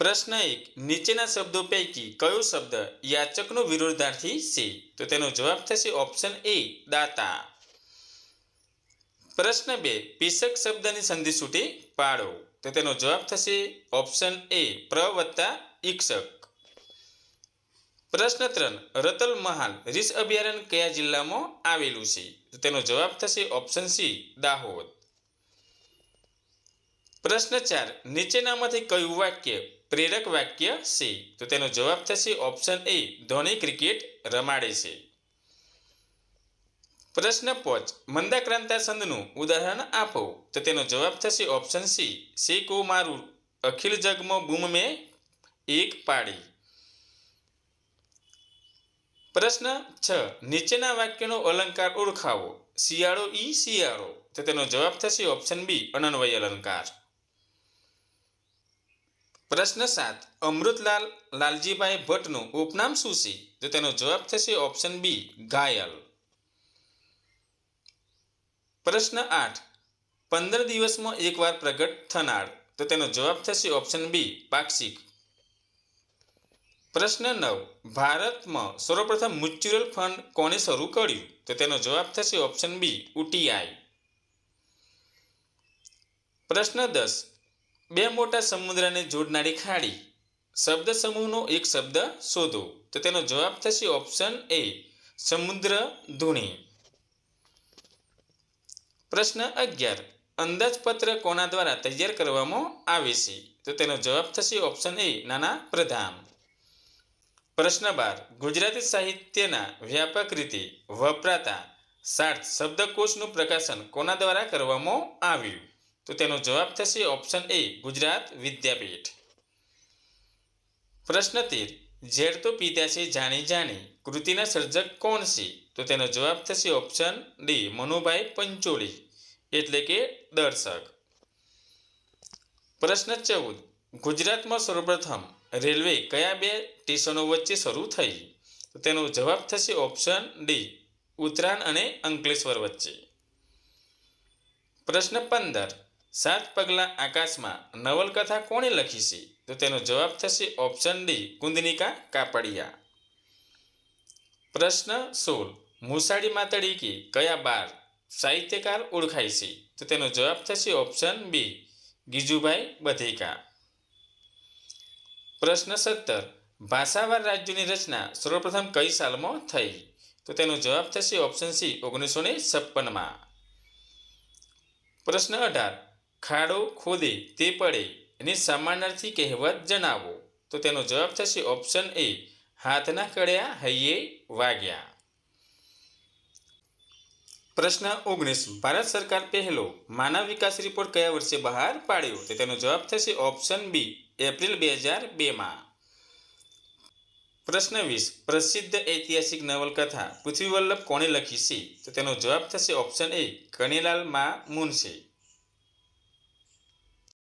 પ્રશ્ન 1. નીચેના શબ્દો પૈકી કયો શબ્દ યાચકનો વિરોધાર્થી છે? તો તેનો જવાબ થશે ઓપ્શન એ, દાતા. પ્રશ્ન 2. પીશક શબ્દની સંધિ સૂટી પાડો. તો તેનો જવાબ થશે ઓપ્શન એ, પ્ર વત્તા ઈક્ષક. પ્રશ્ન 3. રતલ મહાલ રીંછ અભયારણ્ય કયા જિલ્લામાં આવેલું છે? તો તેનો જવાબ થશે ઓપ્શન સી, દાહોદ. પ્રશ્ન 4. નીચેનામાંથી કયું વાક્ય પ્રેરક વાક્ય છે? તો તેનો જવાબ થશે ઓપ્શન એ, ધોની ક્રિકેટ રમાડે છે. પ્રશ્ન 5. મંદાક્રાંતા છંદનું ઉદાહરણ આપો. તો તેનો જવાબ થશે ઓપ્શન સી, શેકો મારું અખિલ જગમાં બૂમ મેં એક પાડી. પ્રશ્ન 6. નીચેના વાક્યનો અલંકાર ઓળખાવો. શિયાળો ઈ શિયાળો. તો તેનો જવાબ થશે ઓપ્શન બી, અનન્વય અલંકાર. પ્રશ્ન 7. અમૃતલાલ લાલજીભાઈ ભટ્ટનું ઉપનામ શું છે? તો તેનો જવાબ થશે ઓપ્શન બી, ઘાયલ. પ્રશ્ન 8. 15 દિવસમાં એકવાર પ્રગટ થનાર. તો તેનો જવાબ થશે ઓપ્શન બી, પાક્ષિક. પ્રશ્ન 9. ભારતમાં સર્વપ્રથમ મ્યુચ્યુઅલ ફંડ કોણે શરૂ કર્યું? તો તેનો જવાબ થશે ઓપ્શન બી, UTI. પ્રશ્ન 10. બે મોટા સમુદ્રને જોડનારી ખાડી. શબ્દ સમૂહનો એક શબ્દ શોધો. તો તેનો જવાબ થશે ઓપ્શન એ, સમુદ્ર ધુણી. પ્રશ્ન 11. અંદાજપત્ર કોના દ્વારા તૈયાર કરવામાં આવે છે? તો તેનો જવાબ થશે ઓપ્શન એ, નાના પ્રધાન. પ્રશ્ન 12. ગુજરાતી સાહિત્યના વ્યાપક રીતે વપરાતા સાર્થ શબ્દકોશનું પ્રકાશન કોના દ્વારા કરવામાં આવ્યું? તો તેનો જવાબ થશે ઓપ્શન એ, ગુજરાત વિદ્યાપીઠ. પ્રશ્ન 13. ઝેર તો પીતા છે જાણી જાણી કૃતિના સર્જક કોણ છે? તો તેનો જવાબ થશે ઓપ્શન ડી, મનુભાઈ પંચોળી એટલે કે દર્શક. પ્રશ્ન 14. ગુજરાતમાં સર્વપ્રથમ રેલવે કયા બે સ્ટેશનો વચ્ચે શરૂ થઈ? તો તેનો જવાબ થશે ઓપ્શન ડી, ઉત્તરાયણ અને અંકલેશ્વર વચ્ચે. પ્રશ્ન 15. 7 પગલાં આકાશમાં નવલકથા કોણે લખી છે? તો તેનો જવાબ થશે ઓપ્શન ડી, કુંદનિકા કાપડિયા. પ્રશ્ન 16. મૂસાળી મા તરીકે કયા 12 સાહિત્યકાર ઓળખાય છે? તો તેનો જવાબ થશે ઓપ્શન બી, ગીજુભાઈ બધેકા. પ્રશ્ન 17. ભાષાવાર રાજ્યોની રચના સર્વપ્રથમ કઈ સાલમાં થઈ? તો તેનો જવાબ થશે ઓપ્શન સી, 1956માં. પ્રશ્ન 18. ખાડો ખોદે તે પડે એની સમાનાર્થી કહેવત જણાવો. તો તેનો જવાબ થશે ઓપ્શન એ, હાથના કળ્યા હૈયે વાગ્યા. પ્રશ્ન 19. ભારત સરકાર પહેલો માનવ વિકાસ રિપોર્ટ કયા વર્ષે બહાર પાડ્યો? તો તેનો જવાબ થશે ઓપ્શન બી, એપ્રિલ 2002માં. પ્રશ્ન 20. પ્રસિદ્ધ ઐતિહાસિક નવલકથા પૃથ્વી વલ્લભ કોણે લખી છે? તો તેનો જવાબ થશે ઓપ્શન એ, કનૈયાલાલ મા મુનશી.